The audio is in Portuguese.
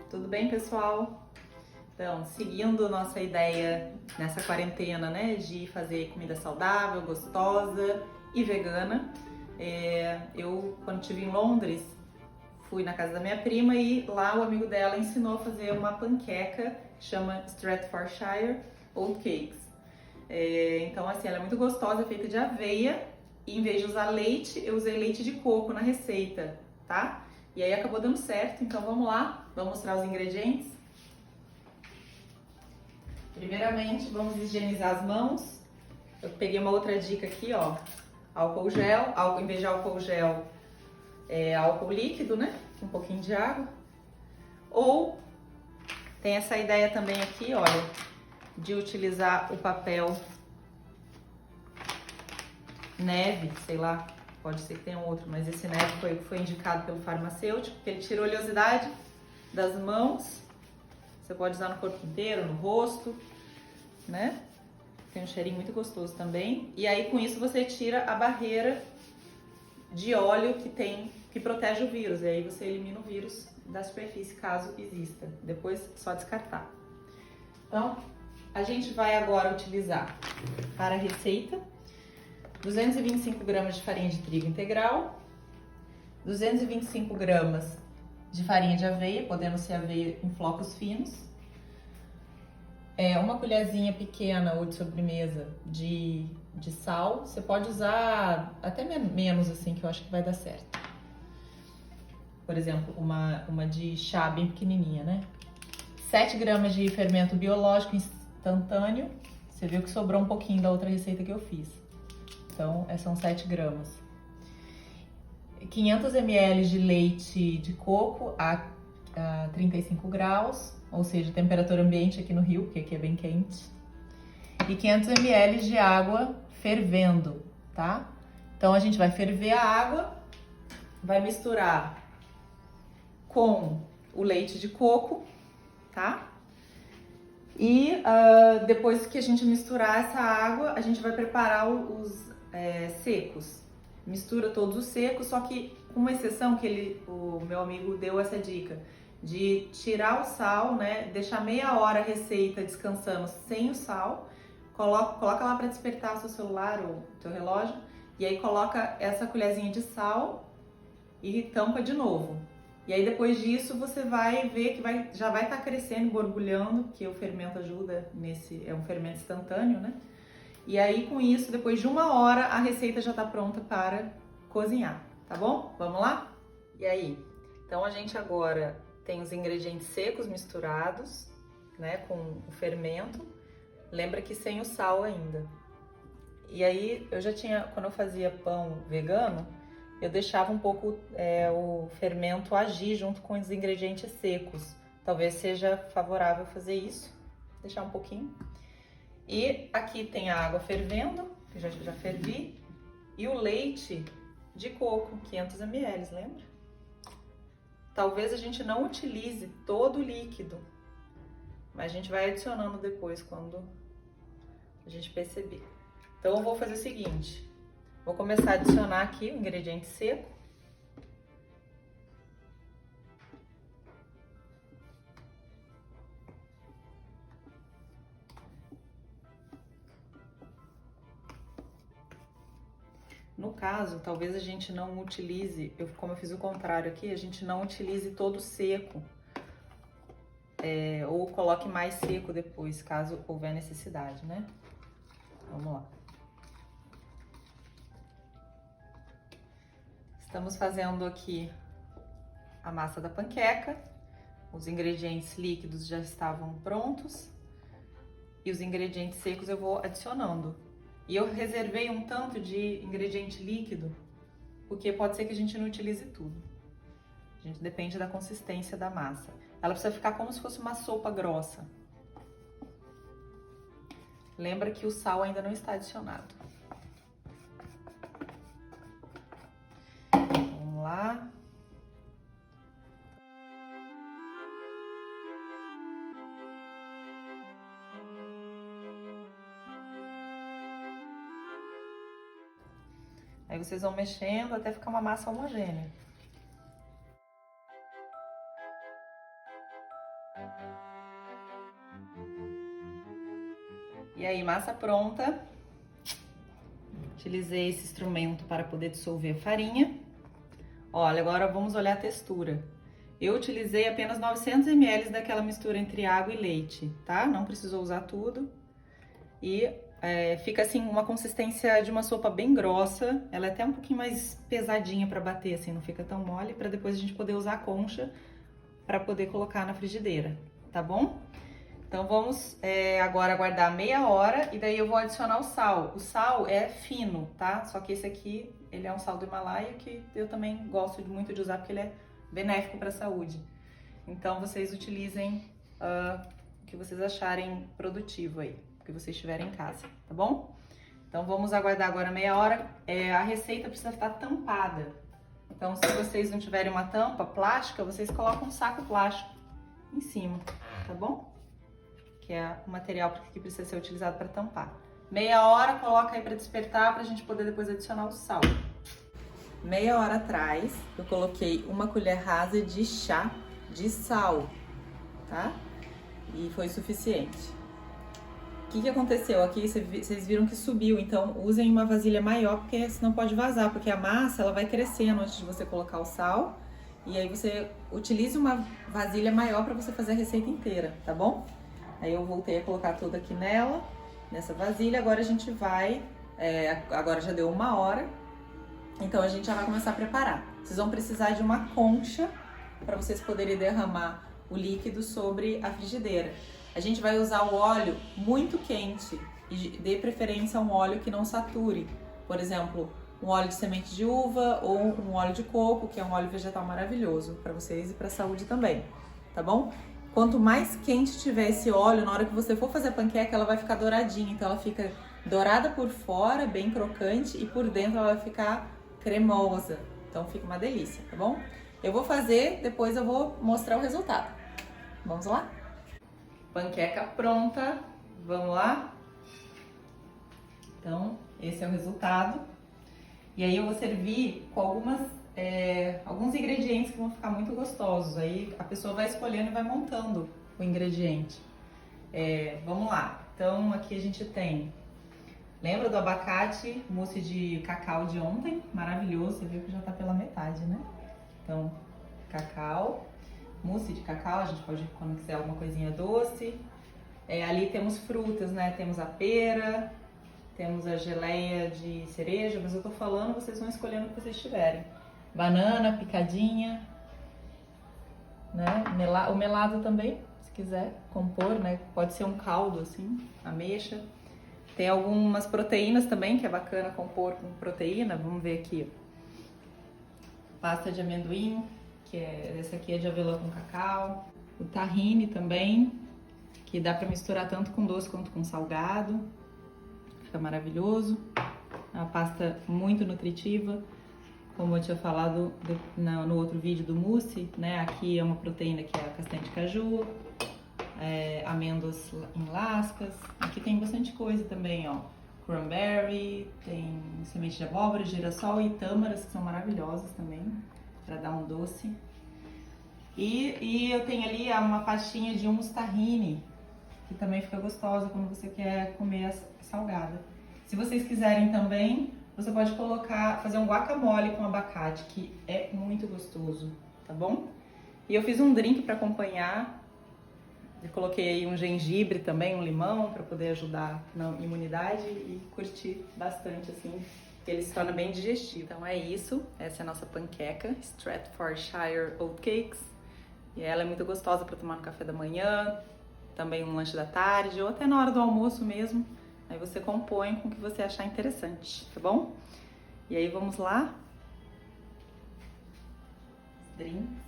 Tudo bem, pessoal? Então, seguindo nossa ideia nessa quarentena, né, de fazer comida saudável, gostosa e vegana, eu, quando estive em Londres, fui na casa da minha prima e lá o amigo dela ensinou a fazer uma panqueca que chama Stratfordshire Oatcakes. Então, assim, ela é muito gostosa, é feita de aveia e em vez de usar leite, eu usei leite de coco na receita, tá? E aí acabou dando certo, então vamos lá, vamos mostrar os ingredientes. Primeiramente, vamos higienizar as mãos. Eu peguei uma outra dica aqui, ó, álcool gel, em vez de álcool gel, álcool líquido, né? Um pouquinho de água. Ou tem essa ideia também aqui, olha, de utilizar o papel neve, sei lá, pode ser que tenha outro, mas esse neve foi indicado pelo farmacêutico, porque ele tira a oleosidade das mãos. Você pode usar no corpo inteiro, no rosto, né? Tem um cheirinho muito gostoso também. E aí com isso você tira a barreira de óleo que protege o vírus. E aí você elimina o vírus da superfície caso exista. Depois só descartar. Então, a gente vai agora utilizar para a receita 225 gramas de farinha de trigo integral, 225 gramas de farinha de aveia, podendo ser aveia em flocos finos, uma colherzinha pequena ou de sobremesa de sal. Você pode usar até menos assim, que eu acho que vai dar certo. Por exemplo, uma de chá bem pequenininha, né? 7 gramas de fermento biológico instantâneo. Você viu que sobrou um pouquinho da outra receita que eu fiz. Então, são 7 gramas. 500 ml de leite de coco a 35 graus, ou seja, temperatura ambiente aqui no Rio, porque aqui é bem quente. E 500 ml de água fervendo, tá? Então, a gente vai ferver a água, vai misturar com o leite de coco, tá? E depois que a gente misturar essa água, a gente vai preparar os secos. Mistura todos os secos, só que com uma exceção que o meu amigo deu essa dica de tirar o sal, né? Deixar meia hora a receita descansando sem o sal, coloca lá para despertar seu celular ou seu relógio, e aí coloca essa colherzinha de sal e tampa de novo. E aí depois disso você vai ver que já vai estar crescendo, borbulhando, que o fermento ajuda é um fermento instantâneo, né? E aí com isso, depois de 1 hora, a receita já está pronta para cozinhar, tá bom? Vamos lá? E aí? Então a gente agora tem os ingredientes secos misturados, né, com o fermento. Lembra que sem o sal ainda. E aí eu já tinha, quando eu fazia pão vegano, eu deixava um pouco o fermento agir junto com os ingredientes secos. Talvez seja favorável fazer isso, deixar um pouquinho. E aqui tem a água fervendo, que já fervi, e o leite de coco, 500 ml, lembra? Talvez a gente não utilize todo o líquido, mas a gente vai adicionando depois quando a gente perceber. Então eu vou fazer o seguinte, vou começar a adicionar aqui o ingrediente seco. No caso, talvez a gente não utilize, como eu fiz o contrário aqui, a gente não utilize todo seco. Ou coloque mais seco depois, caso houver necessidade, né? Vamos lá. Estamos fazendo aqui a massa da panqueca. Os ingredientes líquidos já estavam prontos. E os ingredientes secos eu vou adicionando. E eu reservei um tanto de ingrediente líquido, porque pode ser que a gente não utilize tudo. A gente depende da consistência da massa. Ela precisa ficar como se fosse uma sopa grossa. Lembra que o sal ainda não está adicionado. Vamos lá. Aí vocês vão mexendo até ficar uma massa homogênea. E aí, massa pronta. Utilizei esse instrumento para poder dissolver a farinha. Olha, agora vamos olhar a textura. Eu utilizei apenas 900 ml daquela mistura entre água e leite, tá? Não precisou usar tudo. E fica assim uma consistência de uma sopa bem grossa. Ela é até um pouquinho mais pesadinha para bater, assim, não fica tão mole, para depois a gente poder usar a concha para poder colocar na frigideira, tá bom? Então vamos agora aguardar meia hora e daí eu vou adicionar o sal. O sal é fino, tá? Só que esse aqui, ele é um sal do Himalaia que eu também gosto muito de usar porque ele é benéfico para a saúde. Então vocês utilizem o que vocês acharem produtivo aí, o que vocês tiverem em casa, tá bom? Então vamos aguardar agora meia hora. A receita precisa estar tampada. Então se vocês não tiverem uma tampa plástica, vocês colocam um saco plástico em cima, tá bom? Que é o material que precisa ser utilizado para tampar. Meia hora, coloca aí para despertar, para a gente poder depois adicionar o sal. Meia hora atrás, eu coloquei uma colher rasa de chá de sal, tá? E foi suficiente. O que aconteceu aqui? Vocês viram que subiu, então usem uma vasilha maior, porque senão pode vazar, porque a massa ela vai crescendo antes de você colocar o sal. E aí você utilize uma vasilha maior para você fazer a receita inteira, tá bom? Aí eu voltei a colocar tudo aqui nessa vasilha. Agora a gente vai, agora já deu uma hora, então a gente já vai começar a preparar. Vocês vão precisar de uma concha para vocês poderem derramar o líquido sobre a frigideira. A gente vai usar o óleo muito quente e dê preferência a um óleo que não sature. Por exemplo, um óleo de semente de uva ou um óleo de coco, que é um óleo vegetal maravilhoso para vocês e para a saúde também, tá bom? Quanto mais quente tiver esse óleo, na hora que você for fazer a panqueca, ela vai ficar douradinha. Então ela fica dourada por fora, bem crocante, e por dentro ela vai ficar cremosa. Então fica uma delícia, tá bom? Eu vou fazer, depois eu vou mostrar o resultado. Vamos lá? Panqueca pronta, vamos lá? Então, esse é o resultado. E aí eu vou servir com alguns ingredientes que vão ficar muito gostosos. Aí a pessoa vai escolhendo e vai montando o ingrediente. Vamos lá. Então aqui a gente tem, lembra do abacate, mousse de cacau de ontem? Maravilhoso, você viu que já tá pela metade, né? Então, cacau, mousse de cacau, a gente pode, quando quiser, alguma coisinha doce. Ali temos frutas, né? Temos a pera, temos a geleia de cereja, mas eu tô falando, vocês vão escolhendo o que vocês tiverem. Banana picadinha, né? O melado também, se quiser compor, né? Pode ser um caldo assim, ameixa. Tem algumas proteínas também, que é bacana compor com proteína. Vamos ver aqui. Pasta de amendoim, essa aqui é de avelã com cacau. O tahine também, que dá para misturar tanto com doce quanto com salgado. Fica maravilhoso. É uma pasta muito nutritiva. Como eu tinha falado no outro vídeo do mousse, né? Aqui é uma proteína que é a castanha de caju, amêndoas em lascas. Aqui tem bastante coisa também, ó. Cranberry, tem semente de abóbora, girassol e tâmaras, que são maravilhosas também, para dar um doce. E eu tenho ali uma pastinha de hummus tahine, que também fica gostosa quando você quer comer salgada. Se vocês quiserem também, você pode fazer um guacamole com abacate, que é muito gostoso, tá bom? E eu fiz um drink para acompanhar. Eu coloquei aí um gengibre também, um limão, para poder ajudar na imunidade e curtir bastante, assim, que ele se torna bem digestivo. Então é isso, essa é a nossa panqueca, Stratfordshire Oatcakes. E ela é muito gostosa para tomar no café da manhã, também no lanche da tarde, ou até na hora do almoço mesmo. Aí você compõe com o que você achar interessante, tá bom? E aí vamos lá. Drinks.